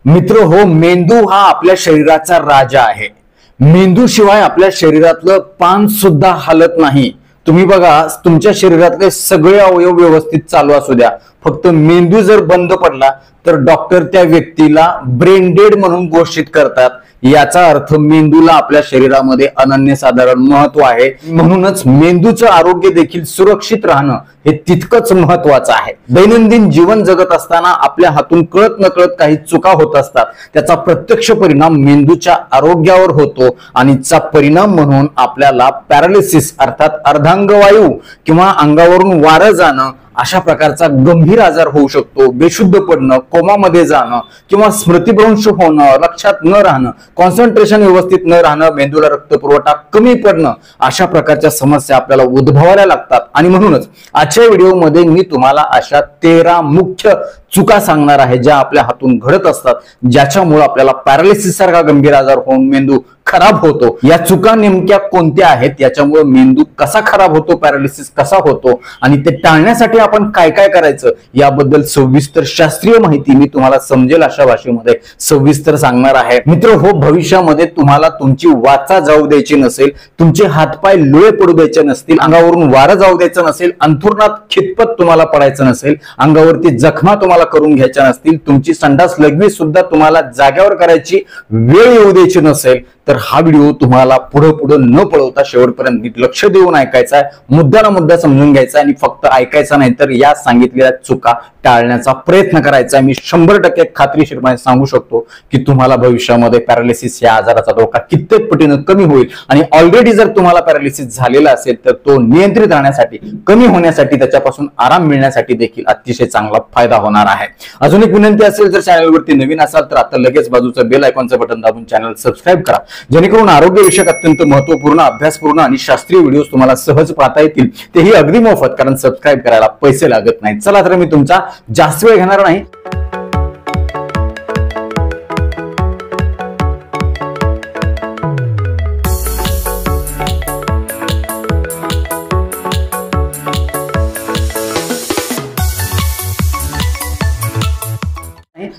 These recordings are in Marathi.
मित्र हो, मेंदू हा आपल्या शरीराचा राजा आहे। मेंदू शिवाय आपल्या शरीरातलं पान सुद्धा हलत नाही। तुम्ही बघा, तुमच्या शरीरातले सगळे अवयव व्यवस्थित चालू असू द्या, फक्त मेंदू जर बंद पडला तर डॉक्टर त्या व्यक्तीला ब्रेन डेड म्हणून घोषित करतात। याचा अर्थ मेंदूला आपल्या शरीरामध्ये अनन्यसाधारण महत्व आहे। म्हणूनच मेंदूचं आरोग्य देखील सुरक्षित राहणं हे तितकंच महत्वाचं आहे। दैनंदिन जीवन जगत असताना आपल्या हातून कळत नकळत काही चुका होत असतात, त्याचा प्रत्यक्ष परिणाम मेंदूच्या आरोग्यावर होतो आणि चा परिणाम म्हणून आपल्याला पॅरालिसिस अर्थात अर्धांगवायू किंवा अंगावरून वारं जाणं अशा प्रकारचा गंभीर आजार होऊ शकतो। बेशुद्ध पडणं, कोमामध्ये जाणं किंवा स्मृतिभ्रंश होणं, लक्षात न राहणं, कॉन्सन्ट्रेशन व्यवस्थित न राहणं, मेंदूला रक्तपुरवठा कमी पडणं अशा प्रकारच्या समस्या आपल्याला उद्भवायला लागतात। आणि म्हणूनच आजच्या व्हिडिओमध्ये मी तुम्हाला अशा 13 मुख्य चुका सांगणार आहे ज्या आपल्या हातून घडत असतात, ज्याच्यामुळे आपल्याला पॅरालिसिस सारखा गंभीर आजार होऊन मेंदू खराब होतो। या चुका नेमक्या कोणत्या आहेत, याच्यामुळे मेंदू कसा खराब होतो, पॅरालिसिस कसा होतो आणि ते टाळण्यासाठी आपण काय काय करायचं याबद्दल सविस्तर शास्त्रीय माहिती मी तुम्हाला समजेल अशा भाषेमध्ये सविस्तर सांगणार आहे। मित्र हो, भविष्यामध्ये तुम्हाला तुमची वाचा जाऊ द्यायची नसेल, तुमचे हातपाय लोळे पडू द्यायचे नसतील, अंगावरून वारं जाऊ द्यायचं नसेल, अंथरुणात खितपत तुम्हाला पडायचं नसेल, अंगावरती जखमा तुम्हाला करून घ्यायच्या नसतील, तुमची संडास लघवी सुद्धा तुम्हाला जाग्यावर करायची वेळ येऊ द्यायची नसेल, तर हा व्हिडिओ तुम्हाला पुढे न पळवता शेवटपर्यंत नीट लक्ष देऊन ऐकायचा आहे, मुद्दा मुद्दा समजून घ्यायचा आणि फक्त ऐकायचा नाही तर या सांगितलेल्या चुका टाळण्याचा प्रयत्न करायचा आहे। मी 100% खात्रीशीरपणे सांगू शकतो की तुम्हाला भविष्यामध्ये पॅरालिसिस या आजाराचा धोका कित्येक पटीने कमी होईल आणि ऑलरेडी जर तुम्हाला पॅरालिसिस झालेला असेल तर तो नियंत्रित राहण्यासाठी, कमी होण्यासाठी, त्याच्यापासून आराम मिळण्यासाठी देखील अतिशय चांगला फायदा होणार आहे। अजून एक विनंती असेल, जर चॅनलवरती नवीन असाल तर आता लगेच बाजूचं बेल आयकॉनचं बटन दाबून चॅनल सबस्क्राइब करा, जेणेकरून आरोग्यविषयक अत्यंत महत्त्वपूर्ण, अभ्यासपूर्ण आणि शास्त्रीय व्हिडिओज तुम्हाला सहज पाहता येतील, तेही अगदी मोफत, कारण सबस्क्राइब करायला पैसे लागत नाही। चला तर मी तुमचा जास्त वेळ घेणार नाही।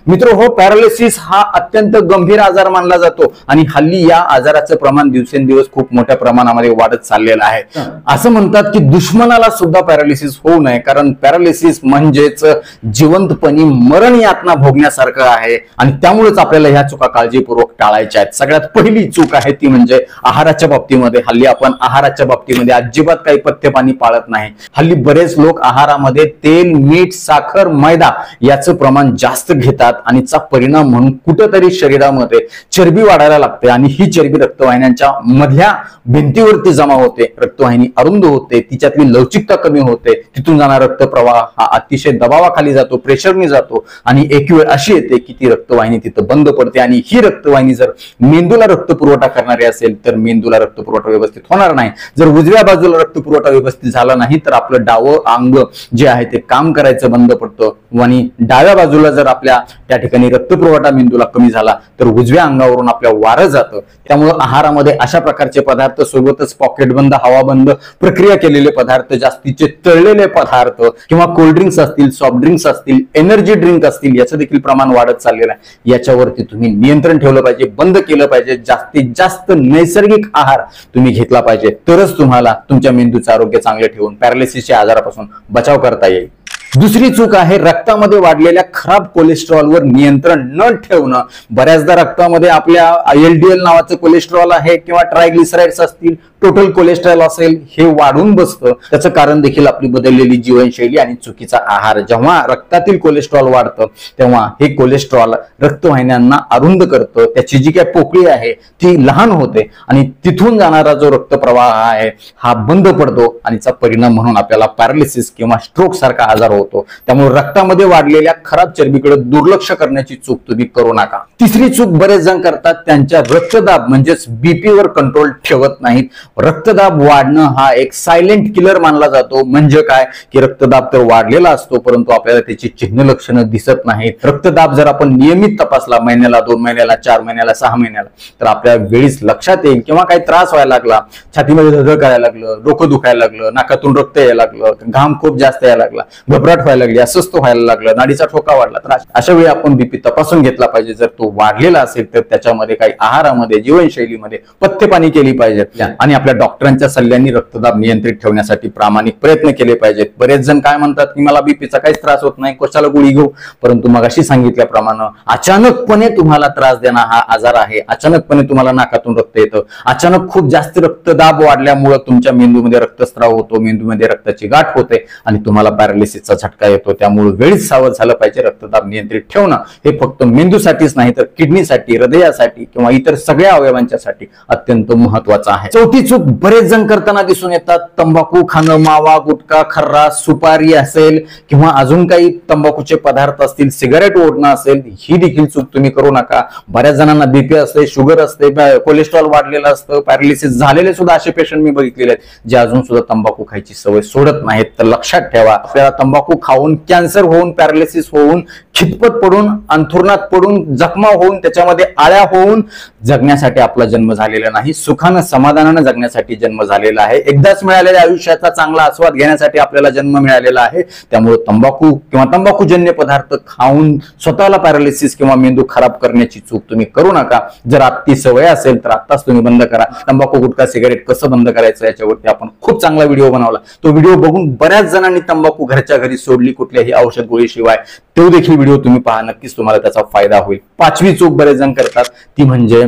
मित्र हो, पॅरालिसिस हा अत्यंत गंभीर आजार मानला जातो आणि हल्ली या आजाराचं प्रमाण दिवसेंदिवस खूप मोठ्या प्रमाणामध्ये वाढत चाललेलं आहे। असं म्हणतात की दुश्मनाला सुद्धा पॅरालिसिस होऊ नये, कारण पॅरालिसिस म्हणजेच जिवंतपणी मरण यातना भोगण्यासारखं आहे आणि त्यामुळेच आपल्याला ह्या चुका काळजीपूर्वक टाळायच्या आहेत। सगळ्यात पहिली चूक आहे ती म्हणजे आहाराच्या बाबतीमध्ये। हल्ली आपण आहाराच्या बाबतीमध्ये अजिबात काही पथ्य पाणी पाळत नाही। हल्ली बरेच लोक आहारामध्ये तेल, मीठ, साखर, मैदा याचं प्रमाण जास्त घेतात आणि चा परिणाम म्हणून कुठेतरी शरीरामध्ये चरबी वाढायला लागते आणि ही चरबी रक्तवाहिन्यांच्या मधल्या भिंतीवरती जमा होते, रक्तवाहिनी अरुंद होते, तिच्यातली लवचिकता कमी होते, तिथून जाणारा रक्तप्रवाह हा अतिशय दबावाखाली जातो, प्रेशरने जातो आणि एक वेळ अशी येते की ती रक्तवाहिनी तिथं बंद पडते आणि ही रक्तवाहिनी जर मेंदूला रक्तपुरवठा करणारी असेल तर मेंदूला रक्तपुरवठा व्यवस्थित होणार नाही। जर उजव्या बाजूला रक्तपुरवठा व्यवस्थित झाला नाही तर आपलं डावं अंग जे आहे ते काम करायचं बंद पडतं आणि डाव्या बाजूला जर आपल्या त्या ठिकाणी रक्तपुरवठा मेंदूला कमी झाला तर उजव्या अंगावरून आपल्या वारं जातं। त्यामुळे आहारामध्ये अशा प्रकारचे पदार्थ, सोबतच पॉकेटबंद, हवाबंद प्रक्रिया केलेले पदार्थ, जास्तीचे तळलेले पदार्थ किंवा कोल्ड्रिंक्स असतील, सॉफ्ट ड्रिंक्स असतील, एनर्जी ड्रिंक असतील, याचं देखील प्रमाण वाढत चाललेलं आहे। याच्यावरती तुम्ही नियंत्रण ठेवलं पाहिजे, बंद केलं पाहिजे। जास्तीत जास्त नैसर्गिक आहार तुम्ही घेतला पाहिजे, तरच तुम्हाला तुमच्या मेंदूचं आरोग्य चांगले ठेवून पॅरालिसिसच्या आजारापासून बचाव करता येईल। दुसरी चूक आहे रक्तामध्ये वाढलेल्या खराब कोलेस्ट्रॉलवर नियंत्रण न ठेवणं। बऱ्याचदा रक्तामध्ये आपल्या LDL नावाचं कोलेस्ट्रॉल आहे किंवा ट्रायग्लिसराइड्स असतील, टोटल कोलेस्ट्रॉल असेल, हे वाढून बसतं। त्याचं कारण देखील आपली बदललेली जीवनशैली आणि चुकीचा आहार। जेव्हा रक्तातील कोलेस्ट्रॉल वाढतं तेव्हा हे कोलेस्ट्रॉल रक्तवाहिन्यांना अरुंद करतं, त्याची जी काही पोकळी आहे ती लहान होते आणि तिथून जाणारा जो रक्तप्रवाह आहे हा बंद पडतो आणि चा परिणाम म्हणून आपल्याला पॅरालिसिस किंवा स्ट्रोक सारखा आजार होतो। त्यामुळे रक्तामध्ये वाढलेल्या खराब चरबीकडे दुर्लक्ष करण्याची चूक तुम्ही करू नका। तिसरी चूक बरेच जण करतात, त्यांच्या रक्तदाब म्हणजेच BP वर कंट्रोल ठेवत नाहीत। रक्तदाब वाढणं हा एक सायलेंट किलर मानला जातो. म्हणजे काय की रक्तदाब तर वाढलेला असतो परंतु आपल्याला त्याची चिन्ह लक्षणं दिसत नाहीत. रक्तदाब जर आपण नियमित तपासला महिन्याला, 2 महिन्याला, 4 महिन्याला, 6 महिन्याला, तर आपल्या वेळीच लक्षात येईल. किंवा काही त्रास व्हायला लागला, छातीमध्ये धडधड करायला लागलं, डोकं दुखायला लागलं, नाकातून रक्त यायला लागलं, घाम खूप जास्त यायला लागला, घबराट व्हायला लागली, अस्वस्थ व्हायला लागलं, नाडीचा ठोका वाढला, तर अशा वेळी आपण बीपी तपासून घेतला पाहिजे. जर तो वाढलेला असेल तर त्याच्यामध्ये काही आहारामध्ये, जीवनशैलीमध्ये पथ्यपाणी केली पाहिजे आणि आपल्या डॉक्टरांच्या सल्ल्याने रक्तदाब नियंत्रित ठेवण्यासाठी प्रामाणिक प्रयत्न केले पाहिजेत. बरेच जण काय म्हणतात की मला बीपीचा काहीच त्रास होत नाही, कशाला गोळी घेऊ, परंतु मगाशी सांगितल्याप्रमाणे अचानकपणे तुम्हाला त्रास देणं हा आजार आहे. अचानकपणे तुम्हाला नाकातून रक्त येतं, अचानक खूप जास्त रक्तदाब वाढल्यामुळे तुमच्या मेंदूमध्ये रक्तस्राव होतो, मेंदूमध्ये रक्ताची गाठ होते आणि तुम्हाला पॅरालिसिसचा झटका येतो. त्यामुळे वेळीच सावध झालं पाहिजे. रक्तदाब नियंत्रित ठेवणं हे फक्त मेंदूसाठीच नाही तर किडनीसाठी, हृदयासाठी किंवा इतर सगळ्या अवयवांच्यासाठी अत्यंत महत्वाचं आहे. चौथी चूक बरेच जण करताना दिसून येतात. तंबाखू खाणं, मावा, गुटखा, खर्रा, सुपारी असेल किंवा अजून काही तंबाखूचे पदार्थ असतील, सिगारेट ओढणं असेल, ही देखील चूक तुम्ही करू नका. बऱ्याच जणांना बीपी असते, शुगर असते, कोलेस्ट्रॉल वाढलेलं असतं, पॅरालिसिस झालेले सुद्धा असे पेशंट मी बघितलेले आहेत जे अजून सुद्धा तंबाखू खायची सवय सोडत नाहीत. तर लक्षात ठेवा, आपल्याला तंबाखू खाऊन कॅन्सर होऊन, पॅरालिसिस होऊन, खितपत पडून, अंथरुणात पडून, जखमा होऊन, त्याच्यामध्ये आळ्या होऊन जगण्यासाठी आपला जन्म झालेला नाही. सुखानं, समाधानानं जगण्यासाठी जन्म झालेला आहे. एकदाच मिळालेल्या आयुष्याचा चांगला आस्वाद घेण्यासाठी आपल्याला जन्म मिळालेला आहे. त्यामुळे तंबाखू किंवा तंबाखूजन्य पदार्थ खाऊन स्वतःला पॅरालिसिस किंवा मेंदू खराब करण्याची चूक तुम्ही करू नका. जर ती सवय असेल तर आत्ताच तुम्ही बंद करा. तंबाखू, गुटखा, सिगारेट कसं बंद करायचं याच्यावरती आपण खूप चांगला व्हिडिओ बनवला. तो व्हिडिओ बघून बऱ्याच जणांनी तंबाखू घरच्या घरी सोडली, कुठल्याही औषध गोळीशिवाय. तो देखील व्हिडिओ तुम्ही पहा, नक्कीच तुम्हाला त्याचा फायदा होईल. पाचवी चूक बरेच जण करतात ती म्हणजे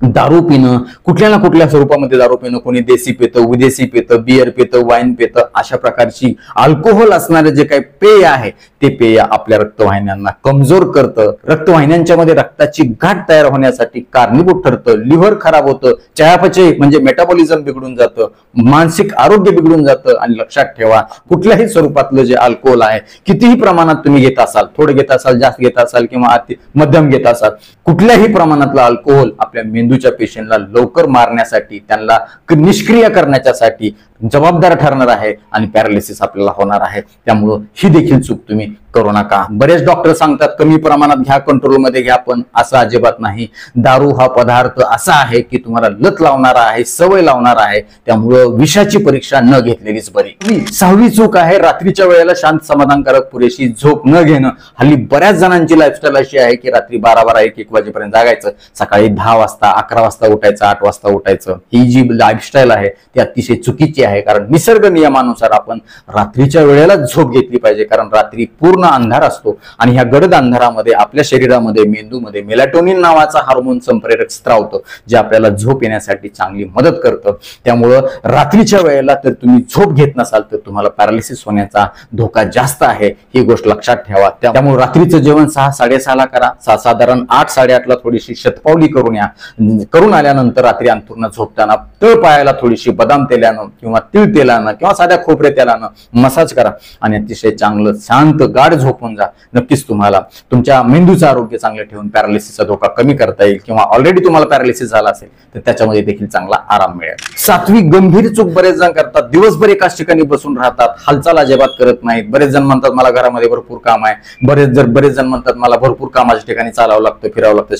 दारू पिणं. कुठल्या ना कुठल्या स्वरूपामध्ये दारू पिणं. कोणी देशी पितं, विदेशी पितं, बियर पितं, वाईन पितं. अशा प्रकारची अल्कोहोल असणारे जे काही पेय आहे ते पेय आपल्या रक्तवाहिन्यांना कमजोर करतं. रक्तवाहिन्यांच्या मध्ये रक्ताची गाठ तयार होण्यासाठी कारणीभूत ठरतं. लिव्हर खराब होतं, चयापचय म्हणजे मेटाबॉलिझम बिघडून जातं, मानसिक आरोग्य बिघडून जातं. आणि लक्षात ठेवा, कुठल्याही स्वरूपातलं जे अल्कोहोल आहे, कितीही प्रमाणात तुम्ही घेत असाल, थोडं घेत असाल, जास्त घेत असाल किंवा मध्यम घेत असाल, कुठल्याही प्रमाणातलं अल्कोहोल आपल्या मेंदूच्या पेशींना लवकर मारण्यासाठी, त्यांना निष्क्रिय करण्यासाठी जबाबदार ठरणार आहे आणि पॅरालिसिस आपल्याला होणार आहे. त्यामुळं ही देखील चूक तुम्ही करू नका. बरेच डॉक्टर सांगतात कमी प्रमाणात घ्या, कंट्रोलमध्ये घ्या, पण असं अजिबात नाही. दारू हा पदार्थ असा आहे की तुम्हाला लत लावणारा आहे, सवय लावणारा आहे. त्यामुळं विषाची परीक्षा न घेतलेलीच बरी. सहावी चूक आहे रात्रीच्या वेळेला शांत, समाधानकारक, पुरेशी झोप न घेणं. हल्ली बऱ्याच जणांची लाईफस्टाईल अशी आहे की रात्री 12-12, 1-1 वाजेपर्यंत जागायचं, सकाळी 10 वाजता, 11 वाजता उठायचं, 8 वाजता उठायचं. ही जी लाईफस्टाईल आहे ती अतिशय चुकीची आहे. कारण निसर्ग नियमानुसार आपण रात्रीच्या वेळेला झोप घेतली पाहिजे. कारण रात्री पूर्ण अंधार असतो आणि ह्या गडद अंधारामध्ये आपल्या शरीरामध्ये, मेंदूमध्ये मेलाटोनिन नावाचा हार्मोन संप्रेरक स्त्रावतं, जे आपल्याला झोप येण्यासाठी चांगली मदत करतं. त्यामुळं रात्रीच्या वेळेला तर तुम्ही झोप घेत नसाल तर तुम्हाला पॅरालिसिस होण्याचा धोका जास्त आहे. ही गोष्ट लक्षात ठेवा. त्यामुळे रात्रीचं जेवण 6-6:30 ला करा. साधारण 8-8:30 ला थोडीशी शतपावली करून या. करून आल्यानंतर रात्री अंथरुणात झोपताना तळपायाला थोडीशी बदाम तेलानं किंवा तीळ तेलानं किंवा साध्या खोबरे तेलानं मसाज करा आणि अतिशय चांगलं शांत गाढ झोपून जा. नक्कीच तुम्हाला तुमच्या मेंदूचं आरोग्य चांगलं ठेवून पॅरालिसिसचा धोका कमी करता येईल. किंवा ऑलरेडी तुम्हाला पॅरालिसिस झाला असेल तर त्याच्यामध्ये देखील चांगला आराम मिळेल. सातवी गंभीर चूक बरेच जण करतात. दिवसभर एकाच ठिकाणी बसून राहतात, हालचाल अजिबात करत नाहीत. बरेच जण म्हणतात मला घरामध्ये भरपूर काम आहे. बरेच जण म्हणतात मला भरपूर कामाच्या ठिकाणी चालावं लागतं, फिरावं लागतं,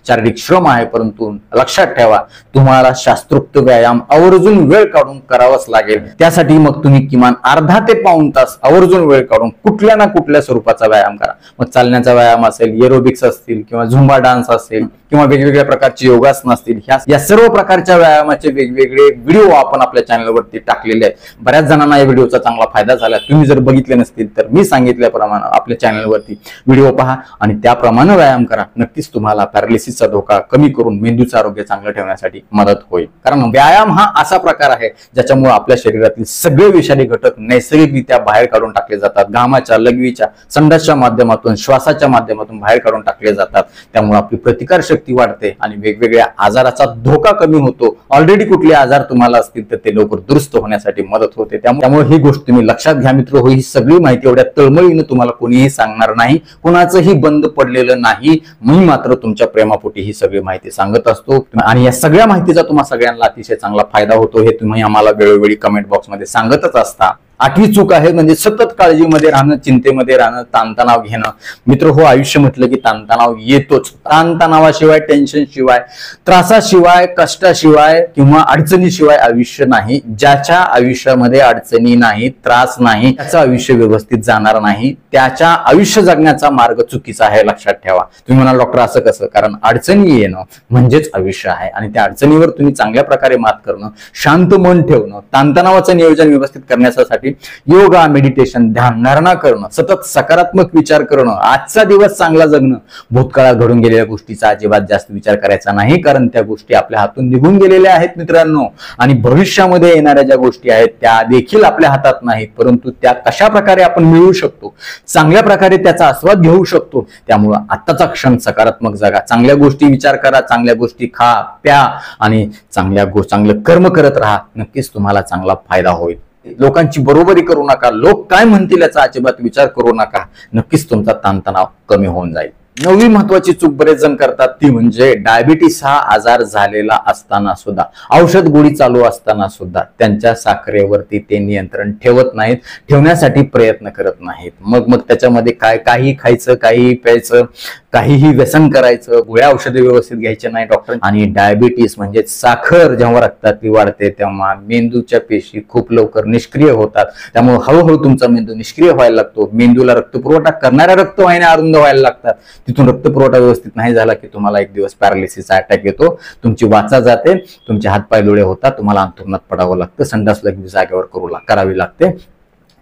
शारीरिक श्रम आहे. परंतु लक्षात ठेवा, तुम्हाला शास्त्रोक्त व्यायाम आवर्जून वेळ काढून करावाच लागेल. त्यासाठी मग तुम्ही किमान अर्धा ते पाऊण तास आवर्जून वेळ काढून कुठल्या ना कुठल्या स्वरूपाचा व्यायाम करा. मग चालण्याचा व्यायाम असेल, एरोबिक्स असतील किंवा झुंबा डान्स असेल किंवा वेगवेगळ्या प्रकारची योगासनं असतील, या सर्व प्रकारच्या व्यायामाचे वेगवेगळे व्हिडिओ आपण आपल्या चॅनलवरती टाकलेले आहेत. बऱ्याच जणांना या व्हिडिओचा चांगला फायदा झाला. तुम्ही जर बघितले नसतील तर मी सांगितल्याप्रमाणे आपल्या चॅनलवरती व्हिडिओ पहा आणि त्याप्रमाणे व्यायाम करा. नक्कीच तुम्हाला पॅरालिसिसचा धोका कमी करून मेंदूचं आरोग्य चांगलं ठेवण्यासाठी मदत होईल. कारण व्यायाम हा असा प्रकार आहे ज्याच्यामुळे आपल्या शरीरातील सगळे विषारी घटक नैसर्गिकरित्या बाहेर काढून टाकले जातात. घामाच्या, लघवीच्या, संडासच्या माध्यमातून, श्वासाच्या माध्यमातून बाहेर काढून टाकले जातात. त्यामुळे आपली प्रतिकार शक्ती वाढते आणि वेगवेगळ्या आजाराचा धोका कमी होतो. ऑलरेडी कुठले आजार तुम्हाला असतील तर ते लवकर दुरुस्त होण्यासाठी मदत होते. त्यामुळे ही गोष्ट तुम्ही लक्षात घ्या मित्र. ही सगळी माहिती एवढ्या तळमळीने तुम्हाला कोणीही सांगणार नाही, कोणाचंही बंद पडलेलं नाही. मी मात्र तुमच्या प्रेमापोटी ही सगळी माहिती सांगत असतो आणि या सगळ्या माहितीचा तुम्हाला सगळ्यांना अतिशय चांगला फायदा होतो हे तुम्ही आम्हाला वेळोवेळी कमेंट बॉक्समध्ये सांगतच असता. 8वी चूक आहे म्हणजे सतत काळजीमध्ये राहणं, चिंतेमध्ये राहणं, ताणतणाव घेणं. मित्र हो, आयुष्य म्हटलं की ताणतणाव येतोच. ताणतणावाशिवाय, टेन्शन शिवाय, त्रासाशिवाय, कष्टाशिवाय किंवा अडचणीशिवाय आयुष्य नाही. ज्याच्या आयुष्यामध्ये अडचणी नाही, त्रास नाही, त्याचं आयुष्य व्यवस्थित जाणार नाही. त्याच्या आयुष्य जगण्याचा मार्ग चुकीचा आहे, लक्षात ठेवा. तुम्ही म्हणाल डॉक्टर असं कसं? कारण अडचणी येणं म्हणजेच आयुष्य आहे आणि त्या अडचणीवर तुम्ही चांगल्या प्रकारे मात करणं, शांत मन ठेवणं, ताणतणावाचं नियोजन व्यवस्थित करण्यासाठी योगा, मेडिटेशन, ध्यानधारणा करणं, सतत सकारात्मक विचार करणं, आजचा दिवस चांगला जगणं. भूतकाळात घडून गेलेल्या गोष्टीचा अजिबात जास्त विचार करायचा नाही, कारण त्या गोष्टी आपल्या हातून निघून गेलेल्या आहेत मित्रांनो. आणि भविष्यामध्ये येणाऱ्या ज्या गोष्टी आहेत त्या देखील आपल्या हातात नाहीत, परंतु त्या कशा प्रकारे आपण मिळवू शकतो, चांगल्या प्रकारे त्याचा आस्वाद घेऊ शकतो. त्यामुळं आत्ताचा क्षण सकारात्मक जगा, चांगल्या गोष्टी विचार करा, चांगल्या गोष्टी खा, प्या आणि चांगलं कर्म करत राहा. नक्कीच तुम्हाला चांगला फायदा होईल. लोकांची बरोबरी करू नका, लोक काय म्हणतील याचा अजिबात विचार करू नका. नक्कीच तुमचा ताणतणाव कमी होऊन जाईल. 9वी महत्वाची चूक बरेच जण करतात ती म्हणजे डायबिटीस हा आजार झालेला असताना सुद्धा, औषध गोळी चालू असताना सुद्धा त्यांच्या साखरेवरती ते नियंत्रण ठेवत नाहीत, ठेवण्यासाठी प्रयत्न करत नाहीत. मग त्याच्यामध्ये काही खायचं, काही प्यायचं, काहीही व्यसन करायचं, गोळ्या औषधे व्यवस्थित घ्यायचे नाही डॉक्टर. आणि डायबिटीस म्हणजे साखर जेव्हा रक्तातली वाढते तेव्हा मेंदूच्या पेशी खूप लवकर निष्क्रिय होतात. त्यामुळे हळूहळू तुमचा मेंदू निष्क्रिय व्हायला लागतो. मेंदूला रक्तपुरवठा करणाऱ्या रक्तवाहिन्या अरुंद व्हायला लागतात. तिथून रक्तपुरवठा व्यवस्थित नाही झाला की तुम्हाला एक दिवस पॅरालिसिसचा अटॅक येतो, तुमची वाचा जाते, तुमचे हातपाय डोळे होतात, तुम्हाला अंथरुणात पडावं लागतं, संडास लगेच जागेवर करावी लागते.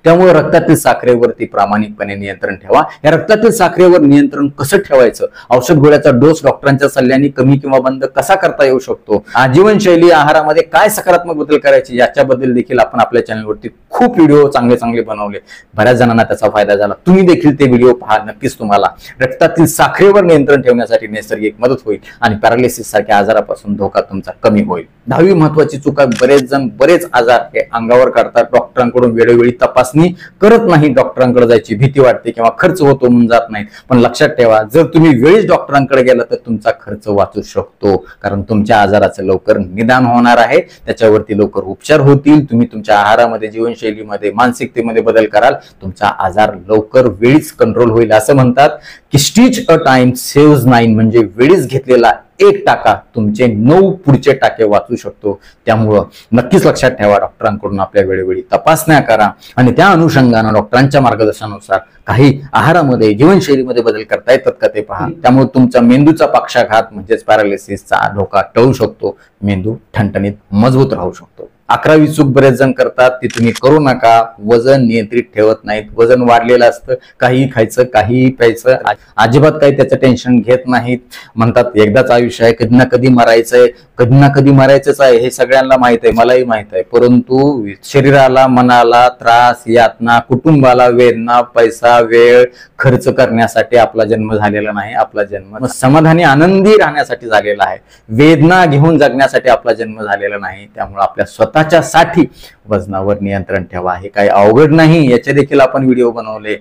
त्यामुळे रक्तातील साखरेवरती प्रामाणिकपणे नियंत्रण ठेवा. या रक्तातील साखरेवर नियंत्रण कसं ठेवायचं, औषध गोळ्याचा डोस डॉक्टरांच्या सल्ल्याने कमी किंवा बंद कसा करता येऊ शकतो, जीवनशैली आहारामध्ये काय सकारात्मक बदल करायचे, याच्याबद्दल देखील आपण आपल्या चॅनलवरती खूप व्हिडिओ चांगले बनवले. बऱ्याच जणांना त्याचा फायदा झाला. तुम्ही देखील ते व्हिडिओ पहा. नक्कीच तुम्हाला रक्तातील साखरेवर नियंत्रण ठेवण्यासाठी नैसर्गिक मदत होईल आणि पॅरालिसिस सारख्या आजारापासून धोका तुमचा कमी होईल. 10वी महत्वाची चूक आहे, बरेच जण बरेच आजार हे अंगावर काढतात. डॉक्टरांकडून वेळोवेळी तपासणी करत नाही. डॉक्टरांकडे जायची भीती वाटते किंवा खर्च होतो म्हणून जात नाहीत. पण लक्षात ठेवा, जर तुम्ही वेळीच डॉक्टरांकडे गेला तर तुमचा खर्च वाचू शकतो, कारण तुमच्या आजाराचं लवकर निदान होणार आहे, त्याच्यावरती लवकर उपचार होतील. तुम्ही तुमच्या आहारामध्ये, जीवनशैलीमध्ये, मानसिकतेमध्ये बदल कराल, तुमचा आजार लवकर वेळीच कंट्रोल होईल. असं म्हणतात की स्टिच अ टाइम सेव्हज 9, म्हणजे वेळीच घेतलेला एक टाका तुमचे 9 पुढचे टाके वाचू शकतो. त्यामुळं नक्कीच लक्षात ठेवा, डॉक्टरांकडून आपल्या वेळोवेळी तपासण्या करा आणि त्या अनुषंगाने डॉक्टरांच्या मार्गदर्शनानुसार काही आहारामध्ये, जीवनशैलीमध्ये बदल करता येतात का ते पहा. त्यामुळे तुमचा मेंदूचा पक्षाघात म्हणजेच पॅरालिसिसचा धोका टळू शकतो, मेंदू ठणठणीत मजबूत राहू शकतो. 11वी चूक बरेच जण करतात ती तुम्ही करू नका. वजन नियंत्रित ठेवत नाहीत. वजन वाढलेलं असतं, काही खायचं, काही प्यायचं, अजिबात काही त्याचं टेन्शन घेत नाहीत. म्हणतात एकदाच आयुष्य आहे, कधी ना कधी मरायचंय, कधी ना कधी मरायचंच आहे. हे सगळ्यांना माहित आहे, मलाही माहित आहे. परंतु शरीराला, मनाला त्रास, यातना, कुटुंबाला वेदना, पैसा, वेळ खर्च करण्यासाठी आपला जन्म झालेला नाही. आपला जन्म समाधानी, आनंदी राहण्यासाठी झालेला आहे. वेदना घेऊन जगण्यासाठी आपला जन्म झालेला नाही. त्यामुळे आपल्या स्वतःच्या साठी वजनावर नियंत्रण ठेवा. हे काही अवघड नाही. याचे देखील आपण व्हिडिओ बनवले,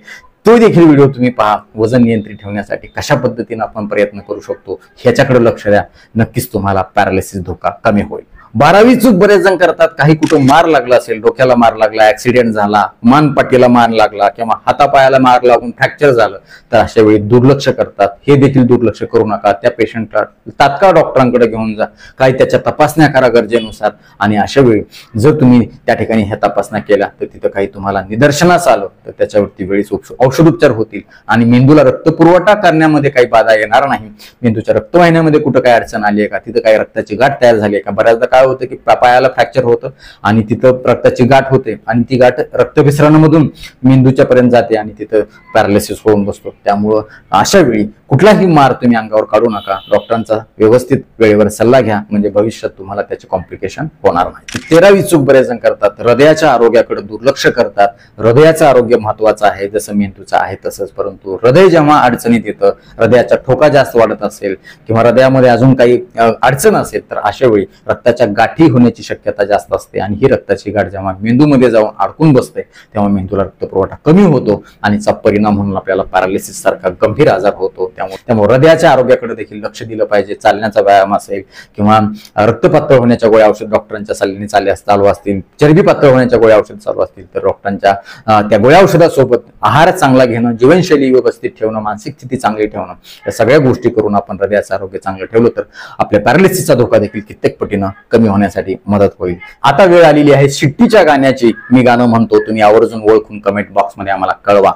तो देखील व्हिडिओ तुम्ही पहा. वजन नियंत्रित ठेवण्यासाठी कशा पद्धतीने आपण प्रयत्न करू शकतो ह्याच्याकडे लक्ष द्या. नक्कीच तुम्हाला पॅरालिसिस धोका कमी होईल. 12वी चूक बरेच जण करतात. काही कुठं मार लागला असेल, डोक्याला मार लागला, ऍक्सिडेंट झाला, मानपाटीला मार लागला किंवा हातापायाला मार लागून फ्रॅक्चर झालं तर अशा वेळी दुर्लक्ष करतात. हे देखील दुर्लक्ष करू नका. त्या पेशंटला तात्काळ डॉक्टरांकडे घेऊन जा, काही त्याच्या तपासण्या करा गरजेनुसार. आणि अशा वेळी जर तुम्ही त्या ठिकाणी ह्या तपासण्या केल्या तर तिथं काही तुम्हाला निदर्शनास आलं तर त्याच्यावरती वेळीच औषधोपचार होतील आणि मेंदूला रक्तपुरवठा करण्यामध्ये काही बाधा येणार नाही. मेंदूच्या रक्तवाहिन्यामध्ये कुठं काही अडचण आली आहे का, तिथं काही रक्ताची गाठ तयार झाली आहे का. बऱ्याचदा काय होतं की पायाला फ्रॅक्चर होतं आणि तिथं रक्ताची गाठ होते आणि ती गाठ रक्तभिसरणामधून मेंदूच्या पर्यंत जाते आणि तिथं पॅरालिसिस होऊन बसतो. त्यामुळं अशा वेळी कुठलाही मार तुम्ही अंगावर काढू नका, डॉक्टरांचा व्यवस्थित वेळेवर सल्ला घ्या, म्हणजे भविष्यात तुम्हाला त्याचे कॉम्प्लिकेशन होणार नाही. 13वी चूक बरेच जण करतात, हृदयाच्या आरोग्याकडे दुर्लक्ष करतात. हृदयाचं आरोग्य महत्वाचं आहे, जसं मेंदूचं आहे तसंच, परंतु हृदय जेव्हा अडचणीत येतं, हृदयाचा ठोका जास्त वाढत असेल किंवा हृदयामध्ये अजून काही अडचण असेल, तर अशा वेळी रक्ताच्या गाठी होण्याची शक्यता जास्त असते आणि ही रक्ताची गाठ जेव्हा मेंदूमध्ये जाऊन अडकून बसते तेव्हा मेंदूला रक्तपुरवठा कमी होतो आणि चा परिणाम म्हणून आपल्याला पॅरालिसिस सारखा गंभीर आजार होतो. त्यामुळे हृदयाच्या आरोग्याकडे देखील लक्ष दिलं पाहिजे. चालण्याचा व्यायाम असेल किंवा रक्त पातळ होण्याच्या गोळ्या औषध डॉक्टरांच्या सल्ल्याने चालू असतील, चरबी पातळ होण्याच्या गोळ्या औषध चालू असतील, तर डॉक्टरांच्या त्या गोळ्या औषधासोबत आहार चांगला घेणं, जीवनशैली व्यवस्थित ठेवणं, मानसिक स्थिती चांगली ठेवणं, या सगळ्या गोष्टी करून आपण हृदयाचं आरोग्य चांगलं ठेवलं तर आपल्या पॅरालिसिसचा धोका देखील कित्येक पटीनं कमी होण्यासाठी मदत होईल. आता वेळ आलेली आहे शिट्टीच्या गाण्याची. मी गाणं म्हणतो, तुम्ही आवर्जून ओळखून कमेंट बॉक्समध्ये आम्हाला कळवा.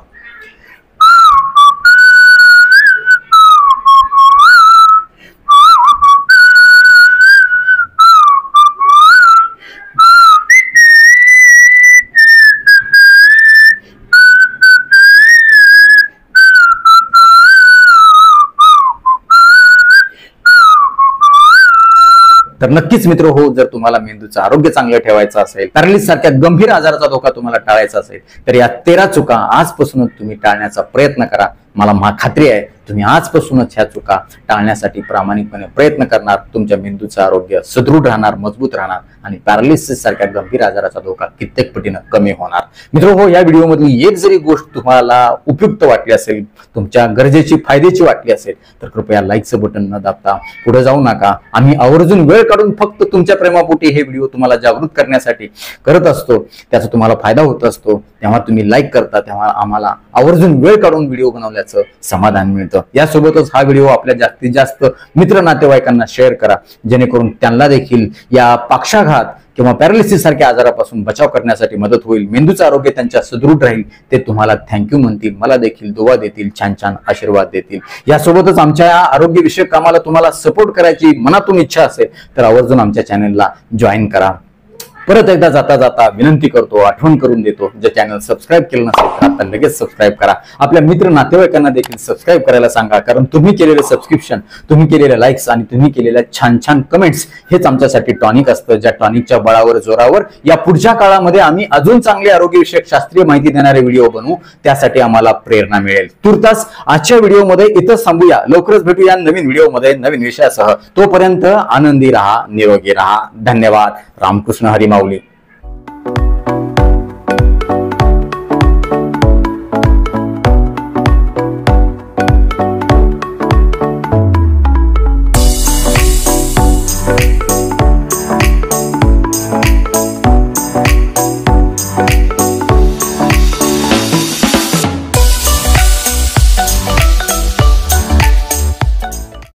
तर नक्कीच मित्र हो, जर तुम्हाला मेंदूचं आरोग्य चांगलं ठेवायचं असेल, पॅरालिसिस सारख्या गंभीर आजाराचा धोका तुम्हाला टाळायचा असेल, तर या 13 चुका आजपासूनच तुम्ही टाळण्याचा प्रयत्न करा. मला खात्री आहे तुम्ही आजपासूनच ह्या चुका टाळण्यासाठी प्रामाणिकपणे प्रयत्न करणार. तुमच्या मेंदूचं आरोग्य सुदृढ राहणार, मजबूत राहणार आणि पॅरालिसिस सारख्या गंभीर आजाराचा धोका कित्येक पटीनं कमी होणार. मित्र हो, या व्हिडिओमधली एक जरी गोष्ट तुम्हाला उपयुक्त वाटली असेल, तुमच्या गरजेची फायद्याची वाटली असेल, तर कृपया लाईकचं बटन न दाबता पुढे जाऊ नका. आम्ही आवर्जून वेळ काढून फक्त तुमच्या प्रेमापोटी हे व्हिडिओ तुम्हाला जागृत करण्यासाठी करत असतो. त्याचा तुम्हाला फायदा होत असतो. तेव्हा तुम्ही लाईक करता, तेव्हा आम्हाला आवर्जून वेळ काढून व्हिडिओ बनवल्याचं समाधान मिळतं. यासोबतच हा व्हिडिओ आपल्या जास्तीत जास्त मित्र नातेवाईकांना शेअर करा, जेणेकरून त्यांना देखील या पक्षाघात किंवा पॅरालिसिस सारख्या आजारापासून बचाव करण्यासाठी मदत होईल. मेंदूचं आरोग्य त्यांच्या सुदृढ राहील, ते तुम्हाला थँक्यू म्हणतील, मला देखील दुवा देतील, छान छान आशीर्वाद देतील. यासोबतच आमच्या या आरोग्यविषयक कामाला तुम्हाला सपोर्ट करायची मनातून इच्छा असेल तर आवर्जून आमच्या चॅनलला जॉईन करा. परत एकदा जाता जाता विनंती करतो, आठवण करून देतो, जे चॅनल सबस्क्राईब केलं नसेल तर आता लगेच सबस्क्राईब करा. आपल्या मित्र नातेवाईकांना देखील सबस्क्राईब करायला सांगा, कारण तुम्ही केलेले सबस्क्रिप्शन, तुम्ही केलेले लाईक्स आणि तुम्ही केलेल्या छान छान कमेंट्स हेच आमच्यासाठी टॉनिक असतं, ज्या टॉनिकच्या बळावर जोरावर या पुढच्या काळामध्ये आम्ही अजून चांगले आरोग्यविषयक शास्त्रीय माहिती देणारे व्हिडिओ बनवू, त्यासाठी आम्हाला प्रेरणा मिळेल. तुर्तास आजच्या व्हिडिओमध्ये इथंच थांबूया. लवकरच भेटूया नवीन व्हिडिओमध्ये नवीन विषयासह. तोपर्यंत आनंदी राहा, निरोगी राहा. धन्यवाद. रामकृष्ण हरी माऊली.